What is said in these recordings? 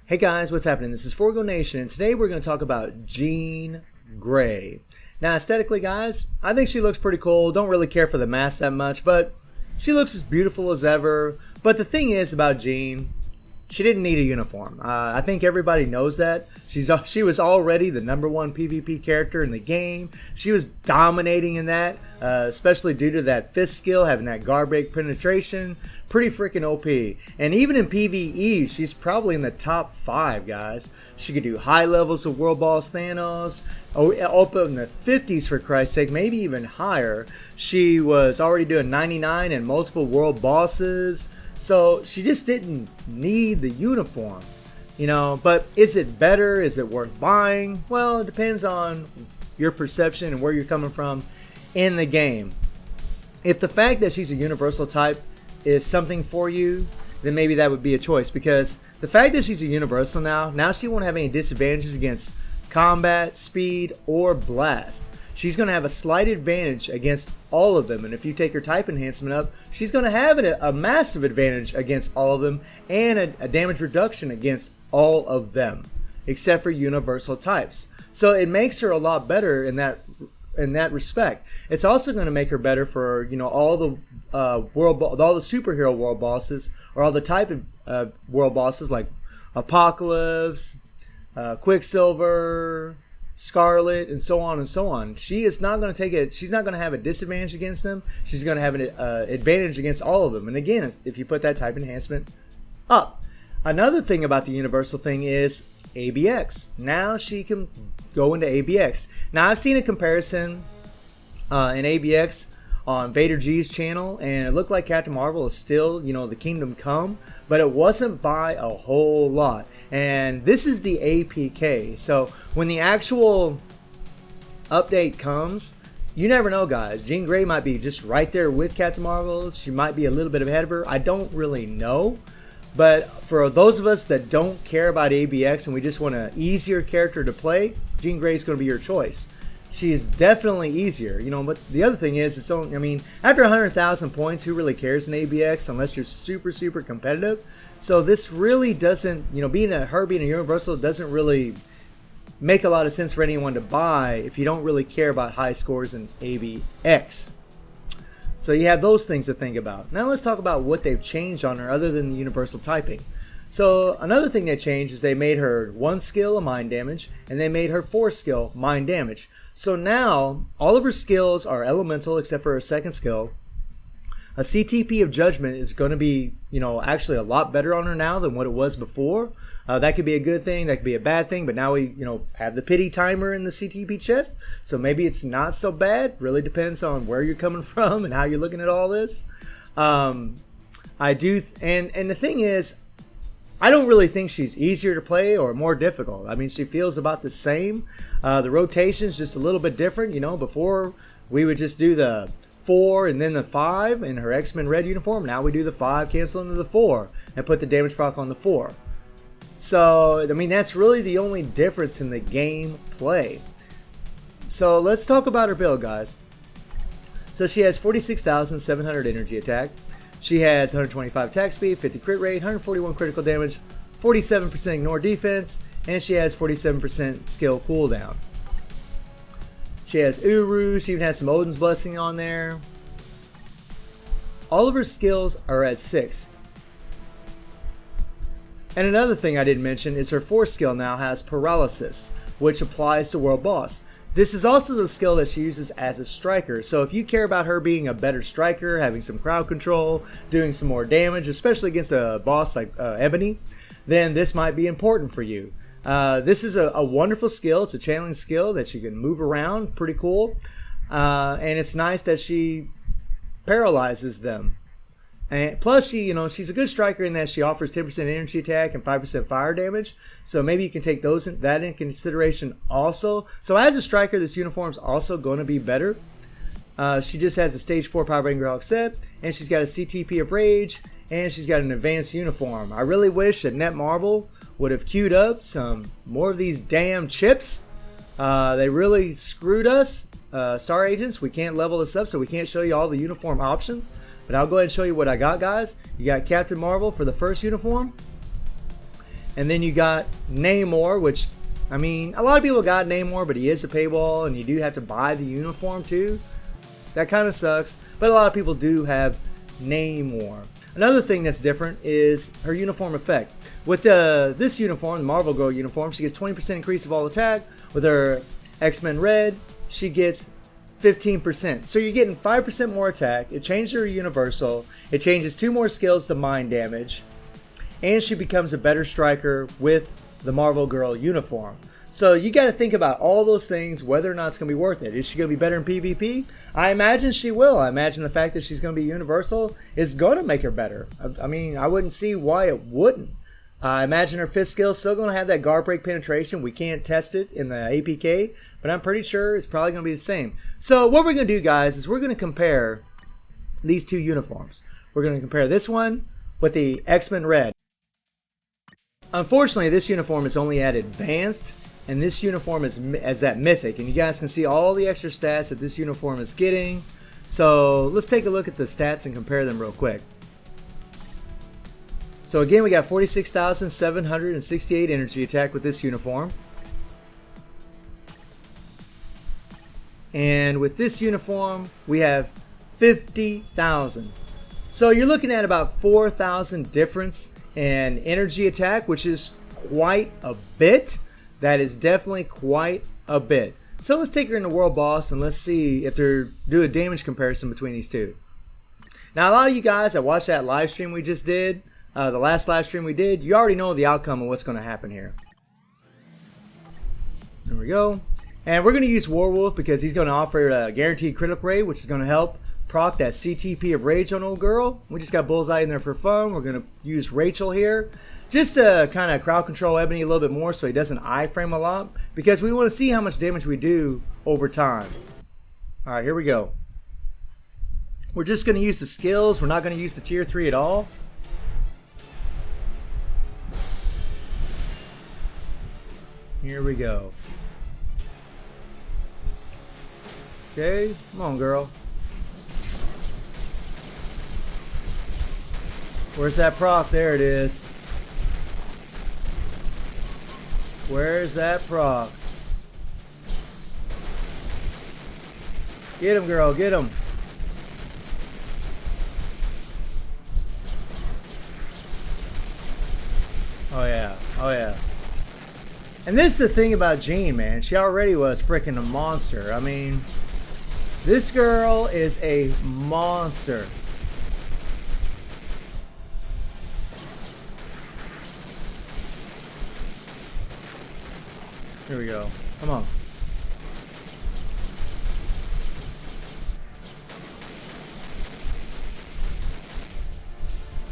Hey guys, what's happening? This is Forgo Nation, and today we're going to talk about Jean Grey. Now, aesthetically, guys, I think she looks pretty cool. Don't really care for the mask that much, but she looks as beautiful as ever. But the thing is about Jean, she didn't need a uniform. I think everybody knows that. She was already the #1 PvP character in the game. She was dominating in that, especially due to that fist skill, having that guard break penetration. Pretty freaking OP. And even in PvE, she's probably in the top 5, guys. She could do high levels of World Boss Thanos, up in the 50s for Christ's sake, maybe even higher. She was already doing 99 and multiple world bosses. So she just didn't need the uniform, you know. But is it better? Is it worth buying? Well, it depends on your perception and where you're coming from in the game. If the fact that she's a universal type is something for you, then maybe that would be a choice. Because the fact that she's a universal now she won't have any disadvantages against combat, speed, or blast. She's going to have a slight advantage against all of them. And if you take her type enhancement up, she's going to have a massive advantage against all of them and a damage reduction against all of them, except for universal types. So it makes her a lot better in that respect. It's also going to make her better for, you know, all the all the superhero world bosses, or all the type of world bosses like Apocalypse, Quicksilver, Scarlet, and so on and so on. She is not going to take it. She's not going to have a disadvantage against them. She's going to have an advantage against all of them. And again, if you put that type enhancement up. Another thing about the universal thing is ABX. Now she can go into ABX. Now I've seen a comparison in ABX on Vader G's channel, and it looked like Captain Marvel is still, you know, the Kingdom Come, but it wasn't by a whole lot. And this is the APK. So when the actual update comes, you never know, guys. Jean Grey might be just right there with Captain Marvel. She might be a little bit ahead of her. I don't really know. But for those of us that don't care about ABX and we just want an easier character to play, Jean Grey is going to be your choice. She is definitely easier, you know. But the other thing is, I mean, after 100,000 points, who really cares in ABX unless you're super competitive? So this really doesn't, you know, her being a universal doesn't really make a lot of sense for anyone to buy if you don't really care about high scores in ABX. So you have those things to think about. Now let's talk about what they've changed on her other than the universal typing. So another thing they changed is they made her 1 skill of mind damage, and they made her 4 skill mind damage. So now all of her skills are elemental except for her second skill. A CTP of Judgment is going to be, you know, actually a lot better on her now than what it was before. That could be a good thing, that could be a bad thing, but now we, you know, have the pity timer in the CTP chest, so maybe it's not so bad. Really depends on where you're coming from and how you're looking at all this. And the thing is, I don't really think she's easier to play or more difficult. I mean, she feels about the same. The rotation's just a little bit different. You know, before we would just do the 4 and then the 5 in her X-Men Red uniform. Now we do the 5, cancel into the 4, and put the damage proc on the 4. So, I mean, that's really the only difference in the game play. So let's talk about her build, guys. So she has 46,700 energy attack. She has 125 attack speed, 50 crit rate, 141 critical damage, 47% ignore defense, and she has 47% skill cooldown. She has Uru, she even has some Odin's Blessing on there. All of her skills are at 6. And another thing I didn't mention is her 4th skill now has Paralysis, which applies to World Boss. This is also the skill that she uses as a striker. So if you care about her being a better striker, having some crowd control, doing some more damage, especially against a boss like Ebony, then this might be important for you. This is a wonderful skill. It's a channeling skill that you can move around. Pretty cool. And it's nice that she paralyzes them. And plus, she's a good striker in that she offers 10% energy attack and 5% fire damage. So maybe you can take that in consideration also. So as a striker, this uniform is also going to be better. She just has a stage 4 Power Ranger Hawk set, and she's got a CTP of Rage, and she's got an advanced uniform. I really wish that Netmarble would have queued up some more of these damn chips. They really screwed us. Star Agents, we can't level this up, so we can't show you all the uniform options. But I'll go ahead and show you what I got, guys. You got Captain Marvel for the first uniform. And then you got Namor, which, I mean, a lot of people got Namor, but he is a paywall, and you do have to buy the uniform too. That kind of sucks, but a lot of people do have Namor. Another thing that's different is her uniform effect. With this uniform, the Marvel Girl uniform, she gets 20% increase of all attack. With her X-Men Red, she gets 15%. So you're getting 5% more attack. It changes her universal. It changes 2 more skills to mind damage. And she becomes a better striker with the Marvel Girl uniform. So you got to think about all those things, whether or not it's going to be worth it. Is she going to be better in PvP? I imagine she will. I imagine the fact that she's going to be universal is going to make her better. I mean, I wouldn't see why it wouldn't. I imagine her fifth skill is still going to have that guard break penetration. We can't test it in the APK, but I'm pretty sure it's probably going to be the same. So what we're going to do, guys, is we're going to compare these 2 uniforms. We're going to compare this one with the X-Men Red. Unfortunately, this uniform is only at Advanced, and this uniform is at Mythic. And you guys can see all the extra stats that this uniform is getting. So let's take a look at the stats and compare them real quick. So again, we got 46,768 energy attack with this uniform. And with this uniform, we have 50,000. So you're looking at about 4,000 difference in energy attack, which is quite a bit. That is definitely quite a bit. So let's take her into World Boss and let's see if they're do a damage comparison between these 2. Now, a lot of you guys that watched that live stream we just did, the last live stream we did, you already know the outcome of what's going to happen here. There we go. And we're going to use Warwolf because he's going to offer a guaranteed critical rate, which is going to help proc that CTP of Rage on old girl. We just got Bullseye in there for fun. We're going to use Rachel here just to kind of crowd control Ebony a little bit more so he doesn't iframe a lot, because we want to see how much damage we do over time. Alright, here we go. We're just going to use the skills. We're not going to use the tier 3 at all. Here we go. Okay, come on, girl. Where's that proc? There it is. Where's that proc? Get him, girl, get him. Oh yeah, oh yeah. And this is the thing about Jean, man. She already was freaking a monster. I mean, this girl is a monster. Here we go. Come on.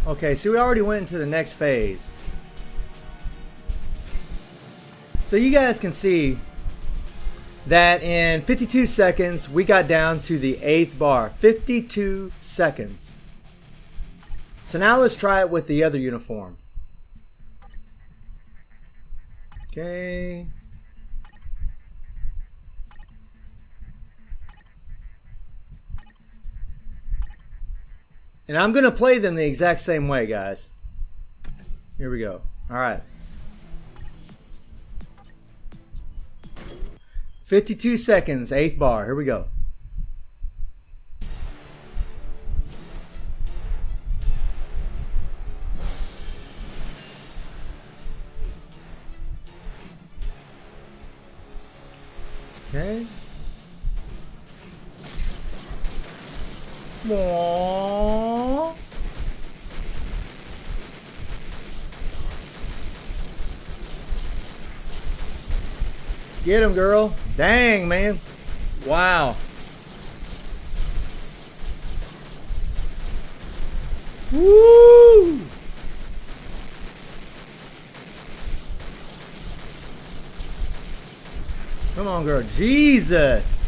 Okay, so we already went into the next phase. So you guys can see that in 52 seconds, we got down to the 8th bar. 52 seconds. So now let's try it with the other uniform. Okay. And I'm going to play them the exact same way, guys. Here we go. All right. 52 seconds, 8th bar. Here we go. Okay. Aww. Get him, girl. Dang, man. Wow. Woo! Come on, girl. Jesus.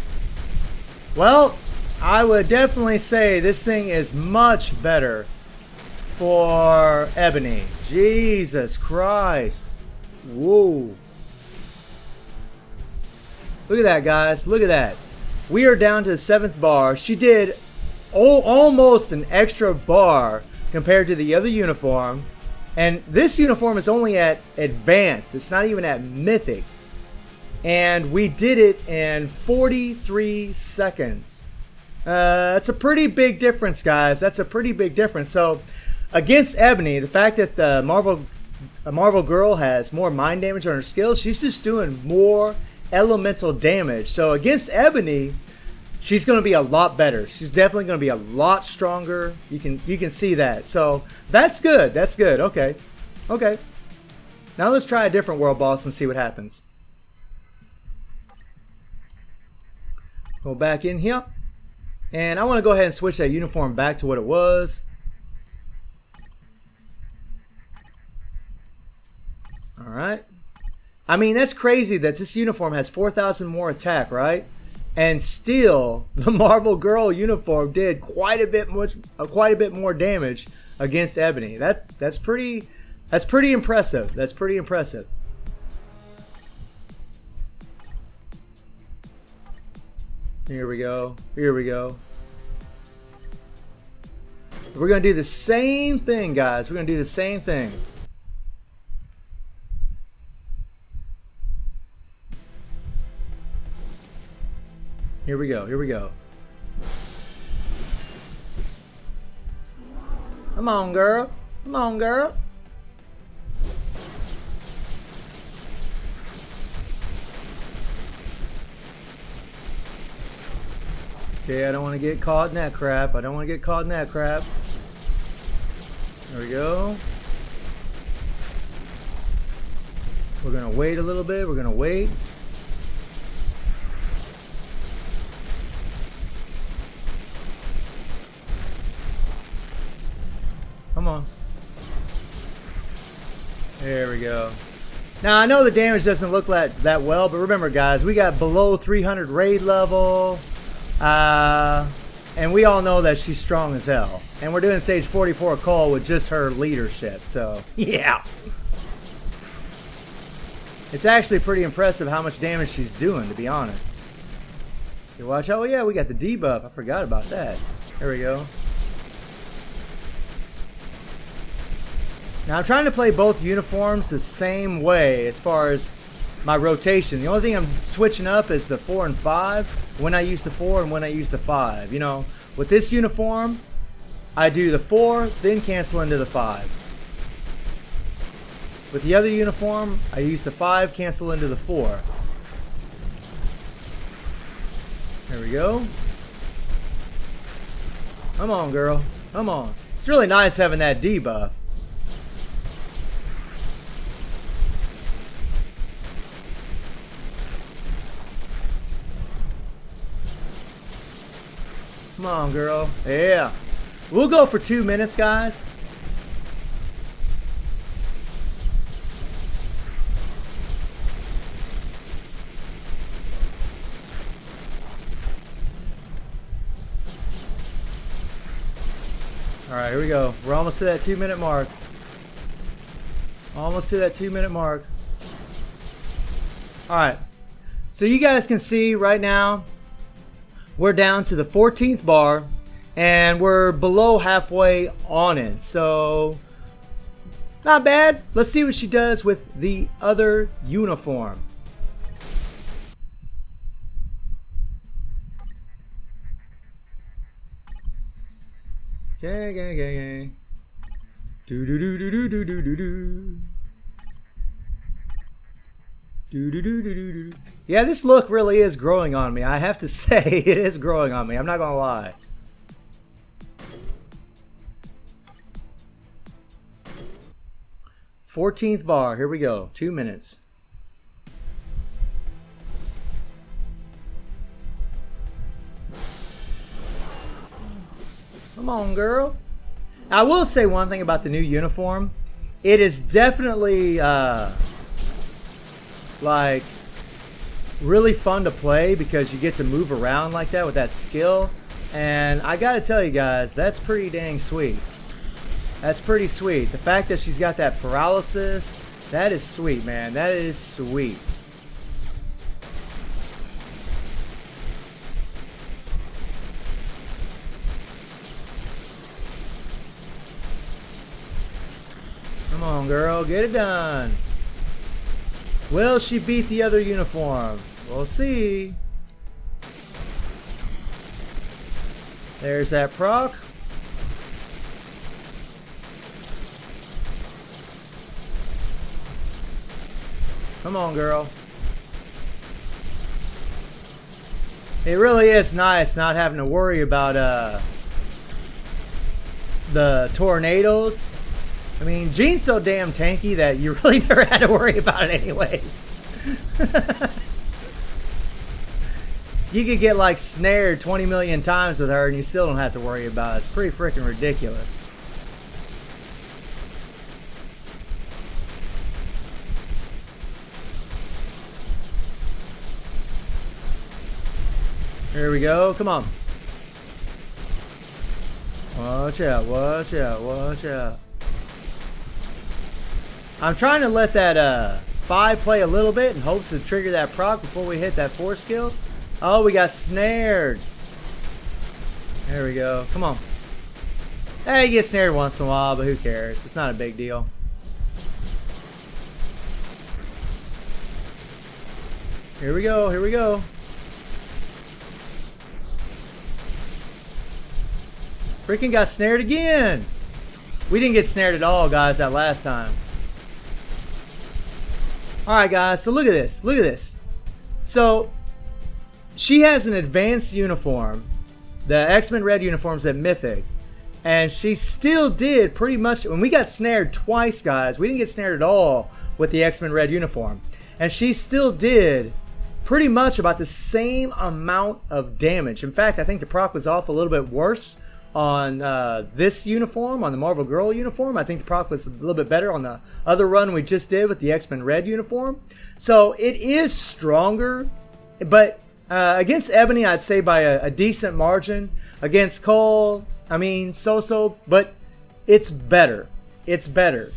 Well, I would definitely say this thing is much better for Ebony. Jesus Christ. Whoa. Look at that, guys. Look at that. We are down to the 7th bar. She did almost an extra bar compared to the other uniform. And this uniform is only at advanced. It's not even at mythic. And we did it in 43 seconds. That's a pretty big difference, guys. That's a pretty big difference. So against Ebony, the fact that the Marvel Girl has more mind damage on her skills, she's just doing more elemental damage. So against Ebony, she's going to be a lot better. She's definitely going to be a lot stronger. You can see that. So that's good. That's good. Okay. Okay. Now let's try a different world boss and see what happens. Go back in here. And I want to go ahead and switch that uniform back to what it was. Alright. I mean, that's crazy that this uniform has 4,000 more attack, right? And still, the Marvel Girl uniform did quite a bit more damage against Ebony. That's pretty impressive. That's pretty impressive. Here we go. Here we go. We're gonna do the same thing, guys. We're gonna do the same thing. Here we go. Here we go. Come on, girl. Come on, girl. Okay, I don't want to get caught in that crap. I don't want to get caught in that crap. There we go. We're going to wait a little bit. We're going to wait. Come on. There we go. Now, I know the damage doesn't look like that well, but remember, guys, we got below 300 raid level. And we all know that she's strong as hell. And we're doing stage 44 Cole with just her leadership. So, yeah. It's actually pretty impressive how much damage she's doing, to be honest. You watch. Oh, yeah, we got the debuff. I forgot about that. There we go. Now, I'm trying to play both uniforms the same way as far as my rotation. The only thing I'm switching up is the 4 and 5. When I use the 4 and when I use the 5. You know, with this uniform, I do the 4, then cancel into the 5. With the other uniform, I use the 5, cancel into the 4. There we go. Come on, girl. Come on. It's really nice having that debuff. Come on, girl. Yeah. We'll go for 2 minutes, guys. All right, here we go. We're almost to that 2-minute mark. Almost to that 2-minute mark. All right. So you guys can see right now, we're down to the 14th bar, and we're below halfway on it. So, not bad. Let's see what she does with the other uniform. Okay. Do do do do do do do do do. Yeah, this look really is growing on me. I have to say, it is growing on me. I'm not gonna lie. $14th bar. Here we go. 2 minutes. Come on, girl. I will say one thing about the new uniform. It is definitely like really fun to play because you get to move around like that with that skill. And I gotta tell you guys, that's pretty dang sweet. That's pretty sweet. The fact that she's got that paralysis, that is sweet, man. That is sweet. Come on, girl. Get it done. Will she beat the other uniform? We'll see. There's that proc. Come on, girl. It really is nice not having to worry about the tornadoes. I mean, Jean's so damn tanky that you really never had to worry about it anyways. You could get like snared 20 million times with her and you still don't have to worry about it. It's pretty freaking ridiculous. Here we go. Come on. Watch out, watch out, watch out. I'm trying to let that 5 play a little bit in hopes to trigger that proc before we hit that 4 skill. Oh, we got snared. There we go. Come on. Hey, you get snared once in a while, but who cares? It's not a big deal. Here we go, here we go. Freaking got snared again. We didn't get snared at all, guys, that last time. Alright, guys, so look at this. Look at this. So, she has an advanced uniform. The X-Men Red uniform's at Mythic. And she still did pretty much... When we got snared twice, guys, we didn't get snared at all with the X-Men Red uniform. And she still did pretty much about the same amount of damage. In fact, I think the proc was off a little bit worse on this uniform, on the Marvel Girl uniform. I think the proc was a little bit better on the other run we just did with the X-Men Red uniform. So it is stronger, but against Ebony, I'd say by a decent margin. Against Cole, I mean, so-so, but it's better. It's better.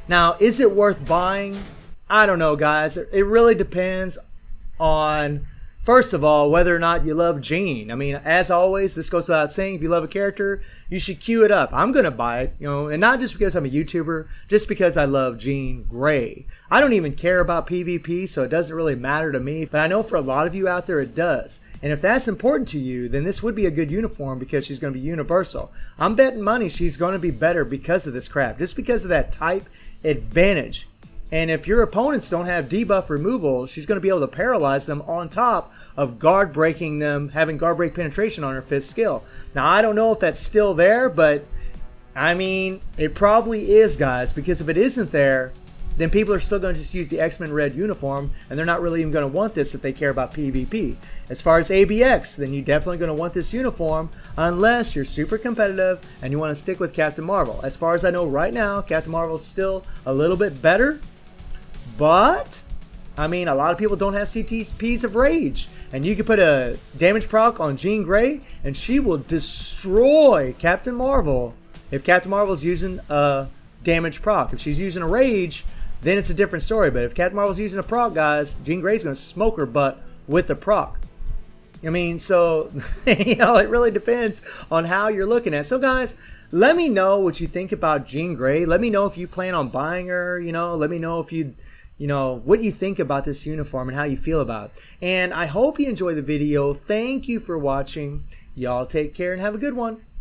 Now, is it worth buying? I don't know, guys. It really depends on... First of all, whether or not you love Jean. I mean, as always, this goes without saying, if you love a character, you should queue it up. I'm going to buy it, you know, and not just because I'm a YouTuber, just because I love Jean Grey. I don't even care about PvP, so it doesn't really matter to me, but I know for a lot of you out there, it does. And if that's important to you, then this would be a good uniform because she's going to be universal. I'm betting money she's going to be better because of this crap, just because of that type advantage. And if your opponents don't have debuff removal, she's going to be able to paralyze them on top of guard breaking them, having guard break penetration on her 5th skill. Now, I don't know if that's still there, but I mean, it probably is, guys, because if it isn't there, then people are still going to just use the X-Men Red uniform, and they're not really even going to want this if they care about PvP. As far as ABX, then you're definitely going to want this uniform unless you're super competitive and you want to stick with Captain Marvel. As far as I know right now, Captain Marvel is still a little bit better. But, I mean, a lot of people don't have CTPs of Rage. And you can put a damage proc on Jean Grey, and she will destroy Captain Marvel if Captain Marvel's using a damage proc. If she's using a Rage, then it's a different story. But if Captain Marvel's using a proc, guys, Jean Grey's going to smoke her butt with the proc. I mean, so, you know, it really depends on how you're looking at it. So, guys, let me know what you think about Jean Grey. Let me know if you plan on buying her, you know. Let me know if you know, what you think about this uniform and how you feel about it. And I hope you enjoy the video. Thank you for watching. Y'all take care and have a good one.